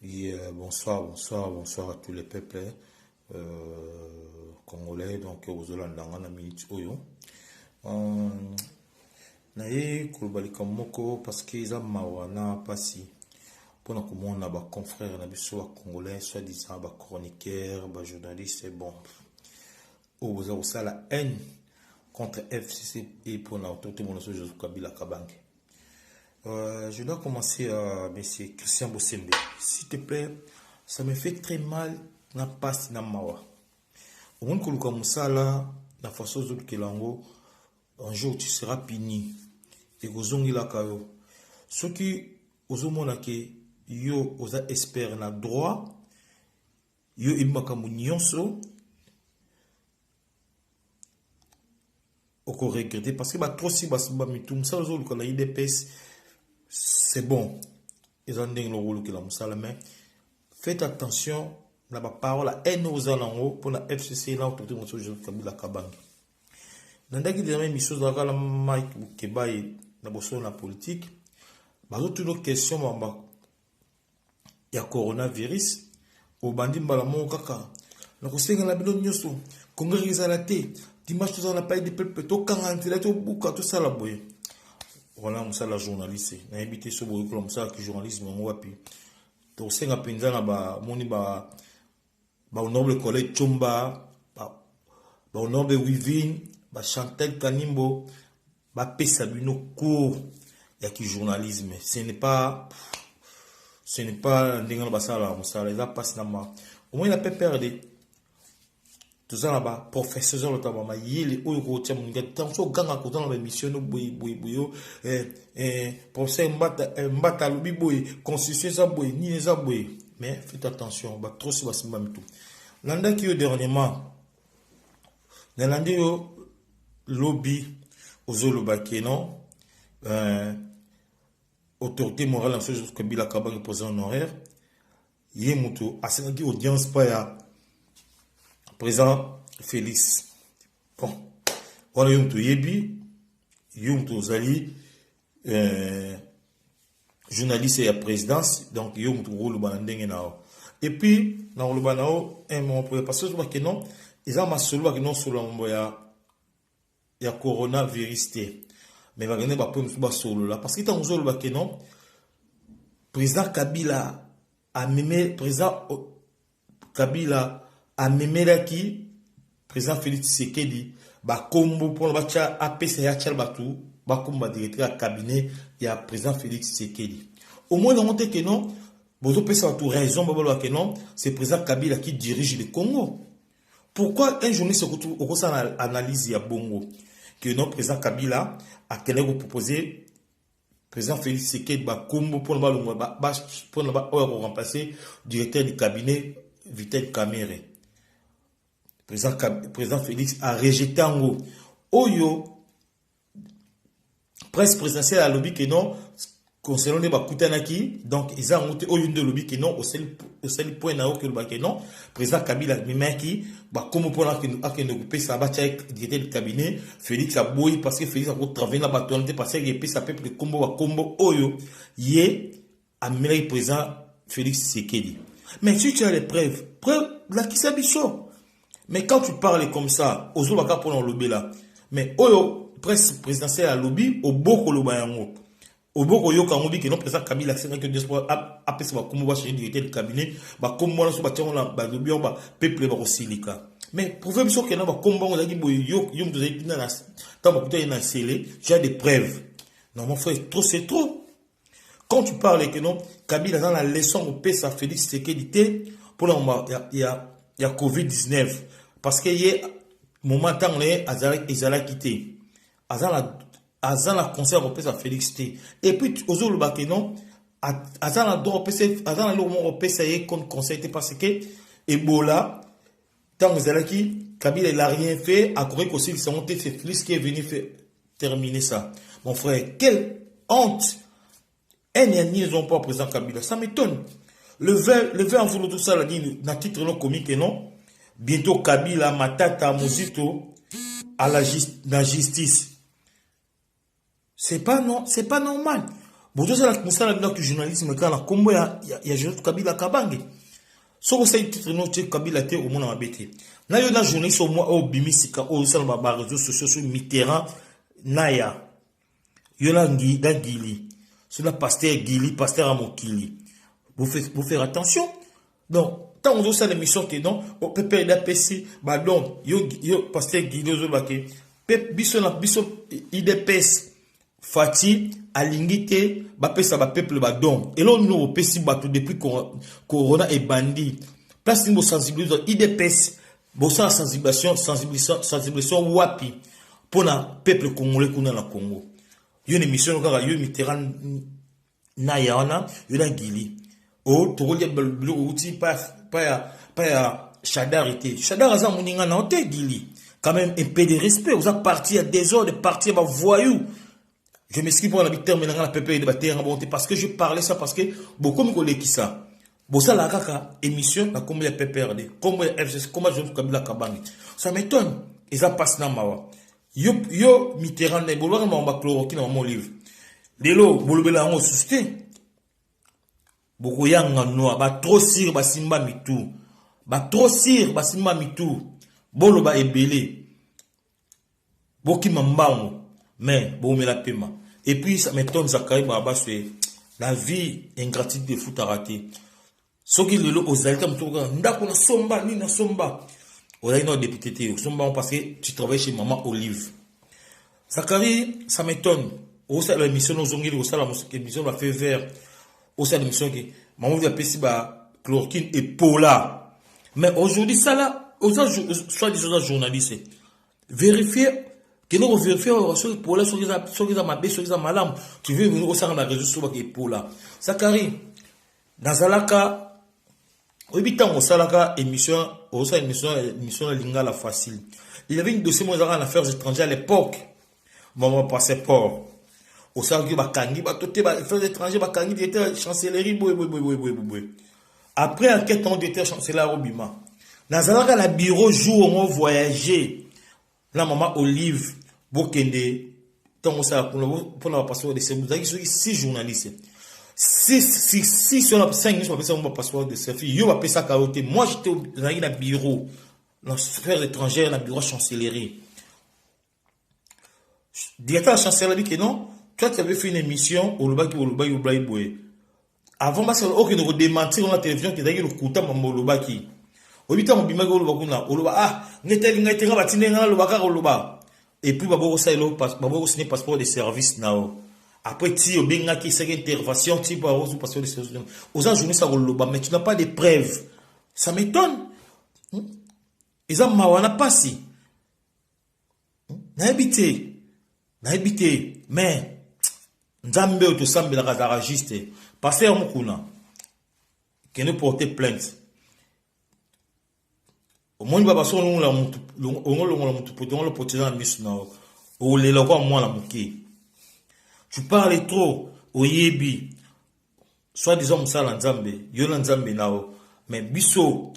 Oui, bonsoir à tous les peuples congolais, donc aux Hollandais, na minute oyo. Naye kulubalika moko parce que ils ont mawana pasi pour na komona ba confrères na biso ba congolais soit disant ba chroniqueurs, ba journalistes bon. Vous avez ça la haine contre FCC et pour la autorité mondiale Joseph Kabila Kabange. Je dois commencer à monsieur Christian Bossembe. S'il te plaît, ça me fait très mal na passe na mawa. Au moins que le Kamusala, la façon dont tu lango, un jour tu seras puni. Et que zongi la kayo. Ce qui ozomona ke yo oza espère na droit, yo imakamu nyonso, oko regretter parce que trop si bas mitum ça ozolu kana IDPS. C'est bon. Ils ont dit le rôle que la moussala, mais faites attention à la parole à haine aux alengo pour la FCC là autour de monsieur Joseph Kabila Kabange. Dans des émissions de la Mike Bukeba et la bosso la politique, bah toutes nos questions mamba ya coronavirus au bandi mbalamo kaka. Na kosenga na bilo nyoso kongresa la té dimanche dans la paille de peuple to kangantila to buka to sala boye. Voilà, ça la journaliste. Na habité ce boy comme ça qui journalisme en wapi. To senga penza na ba moni ba honorable collègue Chomba, ba honorable Wivin, ba Chantal Kanimbo, ba pesa bino cours ya qui journalisme. Ce n'est pas ndinga ba sala musala, il va passer na ma. Au moins il a pas perdre tout ça là-bas, professeur notamment, yéli oyo kotia munga tanso ganga ko dans la mission no boy professeur mbata lobi boy constitution ça boy ni ça boy mais faites attention ba trop si basimba mitu landa ki yo dernièrement nalandi yo lobby ozolo bakeno autorité morale en chose que Kabila Kabange président honoraire yé mutu asengi audience pa ya président Félix. Bon, on a eu un yebi, un zali, journaliste et à présidence, donc il y a un rôle et puis, dans le banao, on peut passer sur le non, ils ont ma solo qui non solo il y a coronavirus. Mais il va gagner pas pour solo là, parce que dans le solo non, président Kabila a même président Kabila a memelaki président Félix Tshisekedi ba kombo pour ba cha APC ya chal batu ba komba directeur à cabinet ya président Félix Tshisekedi. Au moins on montre que non bozo pesa tout raison babalo que non c'est président Kabila qui dirige le Congo. Pourquoi un journaliste au ça analyse ya bongo que non président Kabila a qu'elle proposer président Félix Tshisekedi ba kombo pour ba remplacer directeur du cabinet Vital Kamerhe. Président Félix a rejeté en haut. Oyo, presse présidentielle a lobby que non, concernant les Bakutanaki, donc ils ont monté Oyo de lobby que non, au seul point là que le bac non, président Kabila Mimaki, comme pour la que nous coupé ça va directeur du cabinet, Félix a boui parce que Félix a travaillé la bataille parce que il ça peuple combo Oyo, yé a mêlé président Félix Tshisekedi. Mais si tu as les preuves là qui s'habille. Mais quand tu parles comme ça, aux autres pour lobby là, mais oyo presse présidentielle à lobby au boko lobayango, au boko yo kangobi que non président Kabila c'est que d'espoir après ça va comme va changer directeur du cabinet, ba comme moi sur bâtiment là ba lobby on va peuple ba osilika. Mais prouvez sûr que non va comme on a dit boy yo vous avez dit na tant ba kuta na scellé, j'ai des preuves. Non mon frère, trop c'est trop. Quand tu parles que non Kabila dans la leçon au pesa Félix Tshisekedi pour il y a Covid-19 parce que y a moment temps on est azala quitté azala conseil européen à Félix T et puis aux le bac non azala droit azala le moment européen y comme conseil parce que Ebola tant azala qui Kabila il a rien fait à Corée aussi ils sont c'est Félix qui est venu faire terminer ça mon frère quelle honte ils ont pas président Kabila ça m'étonne. Le vert en voulant tout ça, dit, dans titre non comique, non? Bientôt Kabila, Matata, Mozito, à la justice. C'est pas normal. Bozo ça la que journalisme quand la combo ya Joseph Kabila Kabange. So ko say titre no te Kabila te au mona mabete. Na yo na journaliste au moins au bimisika au sala ba réseaux sociaux sur Mitterrand naya. Yo la ngi da gili. Sur la pasteur Gili, pasteur Amokili. Vous faire attention. Donc tant on ça l'émission que non au pépé d'APC bah donc yo pasteur Gili zo baké. Pep biso na biso IDPS Fati alingite ba pesa ba peuple ba don et là nous pesi bato depuis corona et bandi place nous sensibiliser IDPS bo sa sensibilisation wapi pour na peuple congolais kuna na Congo yo une mission kaka yo Mitterrand na yana yo na Gili o to ko le outil pas Chadar était Chadar aza moninga na hotel Gili quand même un peu de respect vous a parti à désordre parti à voyou. Je m'excuse pour la terme dans la PP de bataille parce que je parlais ça parce que beaucoup me collèguent qui ça. Bon ça la kaka émission la comme les PPRD, comme les FCS, comme je Kabila Kabange. Ça m'étonne. Et ça passe dans mawa. Yo Mitterrand ne bolwa ma chloroquine dans mon livre. Lelo bolobela ngo susté. Boko yanga noa ba trop sir ba simba mitu. Ba trop sir ba simba mitu. Bolo ba ebele. Boki mambango. Mais bon me la paiement et puis ça m'étonne Zakari Baba c'est la vie ingratitude de foot à rater ce qui le aux alta mtoka ndako na somba ni na somba ola ino député te somba parce que tu travailles chez maman Olive Zakari ça m'étonne au ça l'émission nos ongili au ça la émission la fait vert au ça l'émission qui maman vous appelle si ba chloroquine et pola mais aujourd'hui ça là aux soit des journalistes vérifier que nous vérifions sur pour la sur les mabé sur les malam tu veux nous au na réseau sur que pour là Zakari dans alaka obitan au salaka émission au ça émission lingala facile il y avait une dossier moi en affaires étrangères à l'époque mon passeport au ça que bakangi ba toté ba affaires étrangères bakangi était chancellerie boy après enquête on était chancellerie au bima dans alaka la bureau jour on voyager la maman Olive Bokende tant ça pour la passeport de six journalistes si sur la 5 minutes on va passeport de selfie yo va payer ça carotte moi j'étais dans le bureau dans affaires étrangères dans le bureau chancellerie directeur de la chancellerie que non toi tu avais fait une émission au Lobaki Boy avant parce que nous démentir dans la télévision que d'ailleurs le kouta mambo Lobaki obita mobima ko loba kuna oloba ah ngete nga batine nga loba ka loba et puis babo ça elo babo signer passeport de service nao après ti obenga ki c'est intervention ti babo passeport de service aux gens ça loba mais tu n'as pas de preuves ça m'étonne ils ont mawana pasi na habité mais nzambe to sambela ka registre passer mukuna que ne porter plainte au moins baba so on la mutu poton le potin miss na o le lokwa moi la muke tu parles trop oyebi soit disons musala nzambe yo na nzambe nao mais biso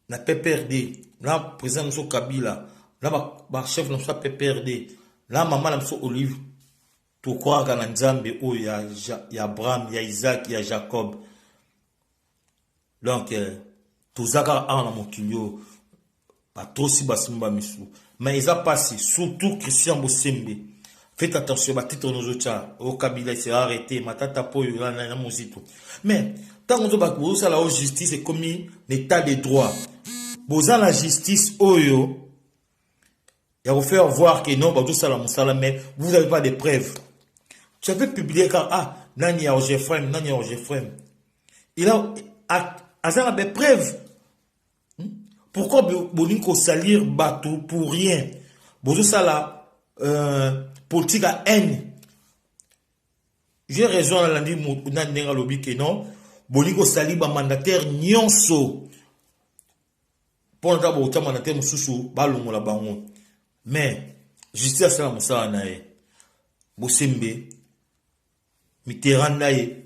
na PPRD là président so Kabila là ba chef na so PPRD là maman na so Olive to croire kana nzambe o ya Abraham ya Isaac ya Jacob donc tozaka ana mokilio pas trop si basimba misu mais ils a passé surtout Christian Bosembe faites attention ba titre nos autres au Kabila s'est arrêté matata po yo na mozito mais tant on doit ba ça la justice est commis l'état de droit boza la justice oyo ya vous faire voir que non ba tout ça la musala mais vous n'avez pas de preuves tu avais publié quand nani ya Ojefrem il a azana des preuves. Pourquoi Bolinko salir bateau pour rien? Bonjour ça là, politique à haine. J'ai raison à l'année n'a lobby que non. Bolinko salir ba mandataire nyonso. Pour n'avoir autant mandataire mususu balongo la bango. Mais justice la musala nae. Bosembe, Mitterrand nae,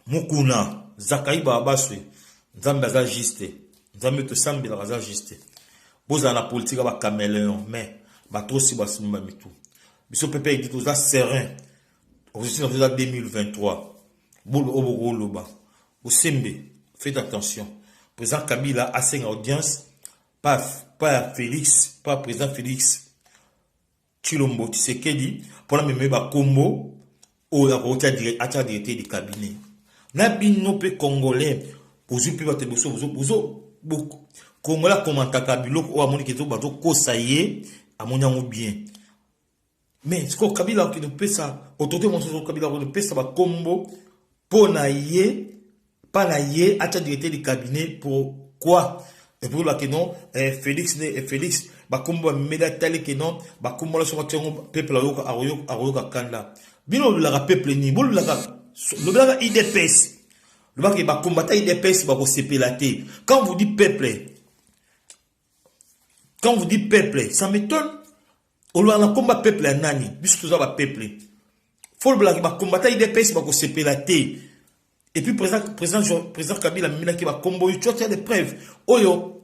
Mukuna, Zakari Babaswe. Nzambe aza juste nzambe to sambela aza juste boza na politique ba caméléon mais ba trop si ba simba mitu biso pepe il dit tout ça serein aussi dans 2023 bolo oboko loba osembe faites attention président Kabila a 5 audience pas Félix pas président Félix Tshilombo Tshisekedi pour la même ba combo au la route directeur du cabinet na bino pe congolais pozu pe bato bozo congolais komantaka biloko o amoni kezo bato kosaye amoni yango bien mais ce que Kabila qui nous pesa autorité mon Kabila qui nous pesa ba combo pour na ye pas na ye acha directeur du cabinet pourquoi et pour la que non Félix ba combo meda tali que non ba combo la so peuple aroyoka kanda bino la peuple ni bolo la IDPS le bac ba combattre IDPS ba ko sepelater quand vous dites peuple ça m'étonne on la combat peuple nani biso to za ba peuple faut le ba combattre IDPS ba ko sepelater et puis président Kabila mina ki ba combo tu as des preuves oyo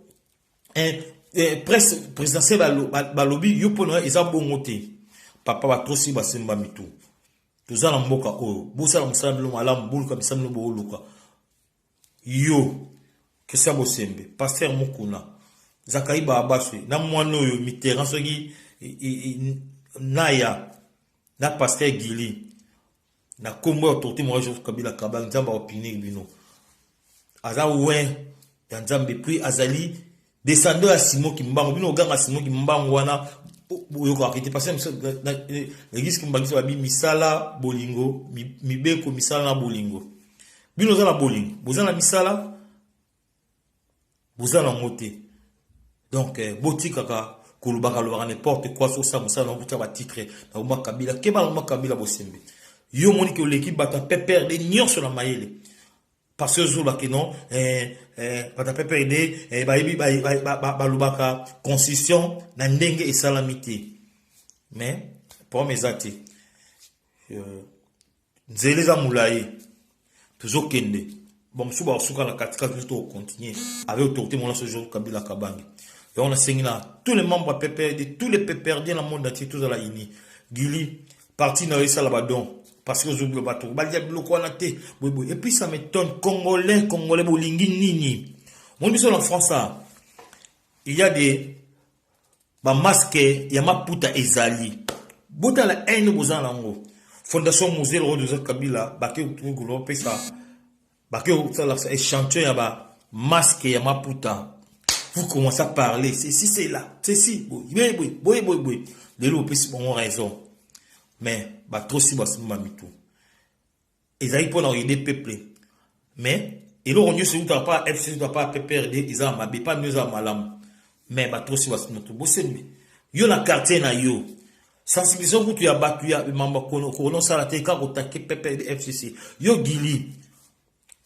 presse présidentielle ba lobby yo pono eza bongote papa ba trosi ba semba mitu tozala mboka oyo bosala mosala bilo malamu boluka bisamino booluka yo kesa bosembe pasteur Mukuna Zakaiba Abaswe na mwana oyo Mitterrand soki naya na pasteur Gili na kombo autorité moi Joseph Kabila Kabang nzamba opinir bino aza we ya nzambe puis azali descendant ya Simon Kimbangu bino ganga Simon Kimbangu wana oyoka akiti parce que l'église Kimbangisa babi misala bolingo mibeko misala na bolingo bino za na bolingo boza na misala boza na moté donc botika ka kolubaka lobaka n'importe quoi sur ça musala na buta ba titre na uma Kabila keba uma Kabila bosembe yo moni que l'équipe bata perdre nion sur la maïle parce que zo la que non bata perdre ba lubaka constitution na ndenge et salamité mais pour mes athées nzele za mulaye toujours kende bon suba suka la katika tout continuer avec autorité mon ce jour Kabila Kabange et on a signé là tous les membres PPRD tous les PPRD dans le monde entier tous à la uni Gili parti na ça là-bas donc parce que je veux pas tout balia bloqué na té et puis ça m'étonne congolais bolingi nini mon biso en France ça il y a des masques ya maputa ezali bota la haine bozana ngo fondation musée de Kabila baké ngolo pesa baké ça échantillon ya ba masque ya maputa vous commencez à parler c'est là c'est si boy les lots pesi bon raison mais ba trop si ba sima mitu ezali pour na aider peuple mais et là on ne se pas FC pas PPRD ils ont mabé pas mieux à malam mais ba trop si ba sima mitu bosembe yo na quartier na yo sensibilisation pour tu ya batu ya mamba kono sala te ka otake PPRD FCC yo Gili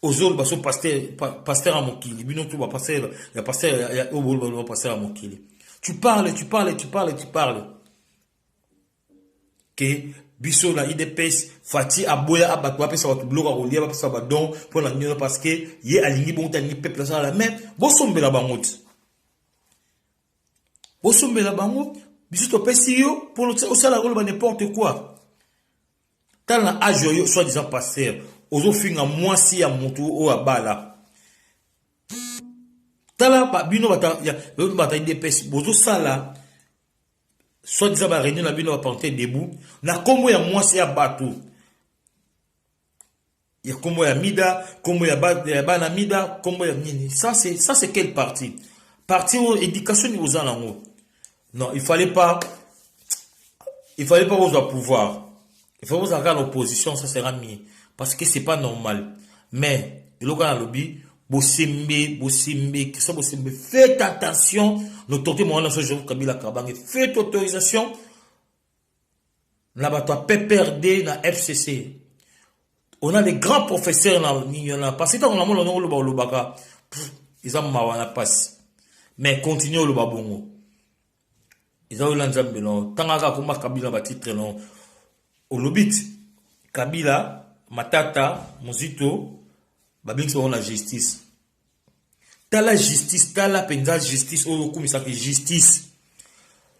ozol baso pasteur à Mokili bino tu ba pasteur ya pasteur ya obolo pasteur à Mokili tu parles que biso la IDPS fati aboya abatu apesa watu bloka kolia bapesa ba don pour la nyono parce que ye alingi bon tani peuple ça la même bosombela bango biso to pesi yo pour au sala ko n'importe quoi tant la âge yo soit disant pasteur ozo finga mwasi ya mutu o abala tala ba bino bata IDPS bozo sala soit disant ba réunion na bino ba porter debout na kombo ya mwasi ya batu ya kombo ya mida kombo ya bana mida kombo ya nini ça c'est quelle partie éducation ni aux alango non il fallait pas aux pouvoir il faut vous avoir l'opposition ça sera mieux parce que c'est pas normal mais le gars dans lobby bosimbe que ça bosimbe faites attention l'autorité mon ce jour Kabila Kabange faites autorisation là-bas toi PPRD na FCC on a des grands professeurs là parce que on a mon nom le baka ils ont mawana passe mais continuez le babongo ils ont l'ensemble non tangaka kuma Kabila ba titre non au lobit Kabila Matata Muzito babing so la justice tala penza justice o kumisa que justice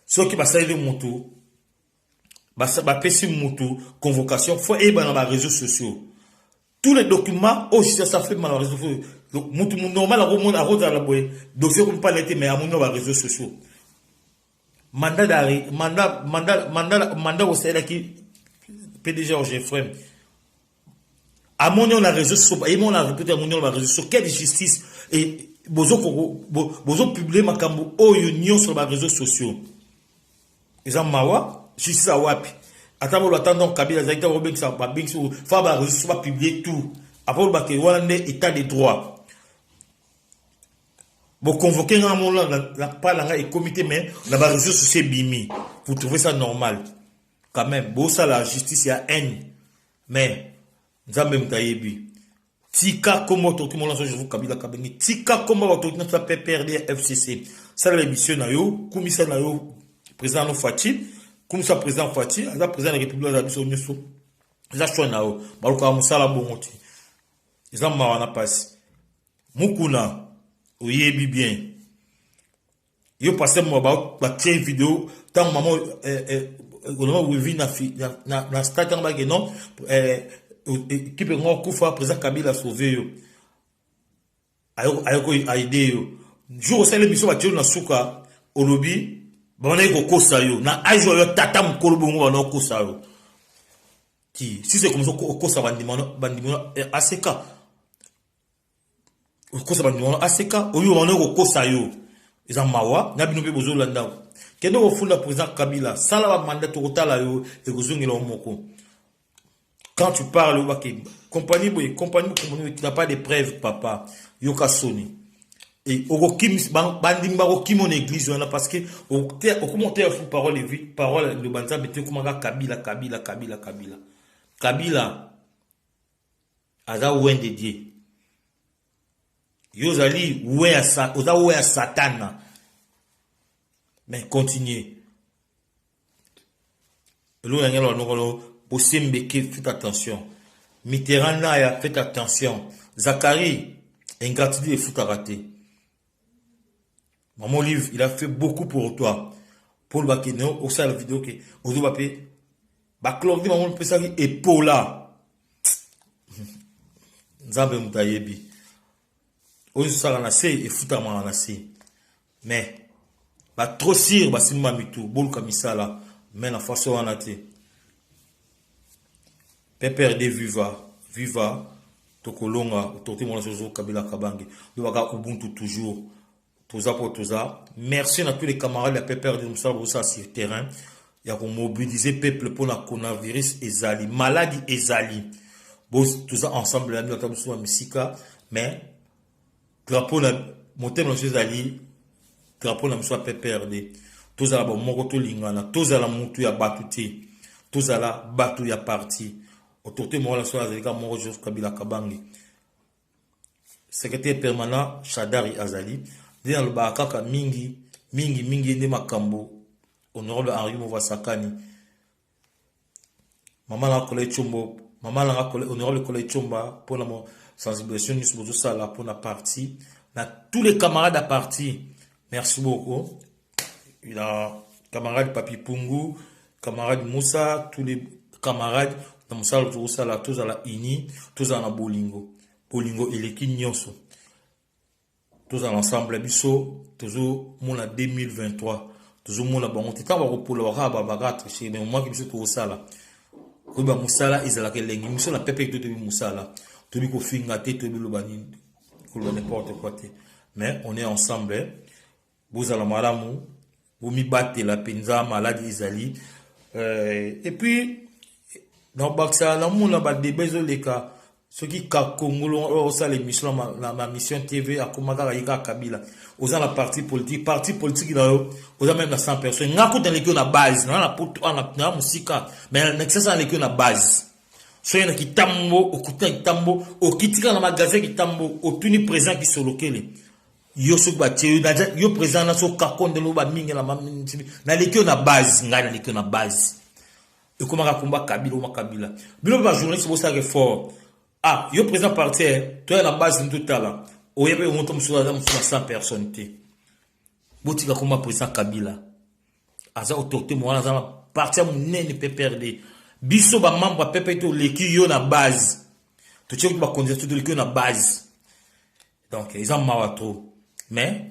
so ki basali de moto pesi mutu convocation faut et dans les réseaux sociaux tous les documents aussi ça fait mal dans les réseaux sociaux donc mutu normal à monde à rose à la boy dossier comme pas l'été mais à mon les réseaux sociaux mandat d'arrêt mandat au CNA qui PDG Geoffrey à mon nom la réseau sociaux et mon la répété à mon nom la réseau sociaux quelle justice et bozo publier makambo oyo sur les réseaux sociaux ils ont mawa justice à wapi attends attendons Kabila zaita robin ça ba bing sur fa réseau sociaux publier tout après ba ke wala état de droit bon convoquer un mon la pas la et comité mais la réseau sociaux bimi vous trouvez ça normal quand même bon ça la justice il y a haine mais Nzambe mtayebi tika comme tout monde je vous Kabila Kabengi tika comme autorité notre PPRD FCC ça l'émission na yo komisa na yo président no Fati comme ça président Fati la président de la République de la biso nyoso za choix na yo baluka musala bongoti izamba wana passe mukuna oyebi bien yo passé moi ba créer vidéo tant maman on vi na stade en bas non équipe ngo kufa président Kabila sauver yo ayoko aider yo jour c'est l'émission ba na suka olobi ba na ko kosa yo na ajo yo tata mukolo bongo ba na kosa yo qui si c'est comme ça kosa bandimano aseka kosa bandimano aseka oyo ba na ko kosa yo eza mawa na bino pe bozo landa kendo ko funda président Kabila sala ba mandat to kotala yo e kozongela moko. Quand tu parles, compagnie qui n'a pas de preuves, papa, yoka soni. Et au kim bandimba au kim mon église parce que au commentaire sous parole de banza bete kumanga Kabila aza ouin de Dieu. Yozali ouin à Satan. Mais continuez. Lo yangelo no Bosembeke, faites attention. Mitterrand Naya, faites attention. Zachary, ingratitude et foot à rater. Maman Olive, il a fait beaucoup pour toi. Paul Bakeno, au sein de la vidéo que Ozo Bapé, Baklordi, maman Pesari, et Paula. Nzambe Moutayebi. Ozo Salanase et foot à Maranase. Mais, trop sire, Basimma Mitou, Bol Kamisala, mais la façon en athée. PPRD viva tokolonga autorité mon sozo Kabila Kabange yobaka ubuntu toujours toza pour toza merci à tous les camarades de la PPRD nous ça sur terrain il y a qu'on mobiliser peuple pour la coronavirus ezali maladie ezali bon tout ça ensemble la nuit sur misika mais drapeau na monter dans ezali drapeau na soit PPRD toza la bon moko to lingana toza la mutu ya batuté toza la batu ya parti autorité morale sur la Zéka Moro Joseph Kabila Kabangi. Secrétaire permanent Chadari Azali. Dans le Bakaka Mingi de Makambo. Honorable Henri Mova Sakani. Maman la collègue Chombo. Maman la collègue honorable collègue Chomba pour la sensibilisation nous sommes tous là pour la partie. Tous les camarades à partie. Merci beaucoup. Il a camarade Papi Pungu, camarade Moussa, tous les camarades. Dans salle tous à la ini, tous à la bolingo et les nyonso. Tous à l'ensemble biso, toujours mon 2023, toujours mon la bon temps va pour le raba bagattre chez mais moi qui biso tout ça là. Ko ba musala izala ke lengi biso na pepe to musala. To bi ko finga te to bi lo bani ko lo n'importe quoi te. Mais on est ensemble. Vous allez malamu, vous mi battez la penza malade izali. Et puis dans Baksa, la moun a débat les cas. Ceux qui Congolo, ça l'émission, ma mission TV, à Komaga, Yika Kabila. Aux la parti politique, il a même 100 personnes. N'a pas dans l'équipe la base, n'a pas la musique, mais l'excès dans l'équipe la base. Soit il y a qui tambo, au coutin qui tambo, au qui tire dans le magasin qui tambo, au tuni présent qui se loquele. Yo so bati, yo présent dans ce carton de l'eau, mingi la mamine, dans l'équipe la base, n'a dans l'équipe la base. Et comment combat Kabila. Bilo ba journaliste c'est ça fort. Ah, yo présent parti, toi la base de tout là. O yebe on tombe sur la 100 personnes té. Botika combat président Kabila. Aza autorité moi dans parti monene PPRD biso ba membre PPRD to leki yo na base to tchek ba candidature to leki yo na base donc ils ont marre trop mais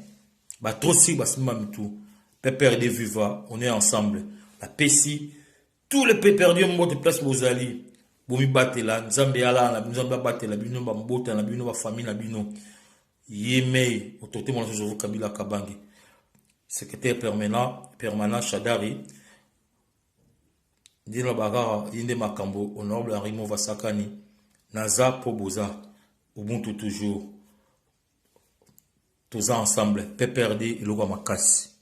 ba trop si ba sima mitu PPRD viva on est ensemble la PCI tous les PPRD ont monté place aux alliés bomi batela nzambe ala na nzambe batela bino ba mbota na bino ba famille na bino yeme autorité mon Joseph Kabila Kabange secrétaire permanent Chadari Dino Bagara Inde Makambo honorable Henri Movasakani Naza Poboza Ubuntu toujours tous ensemble PPRD et Loga Makasi.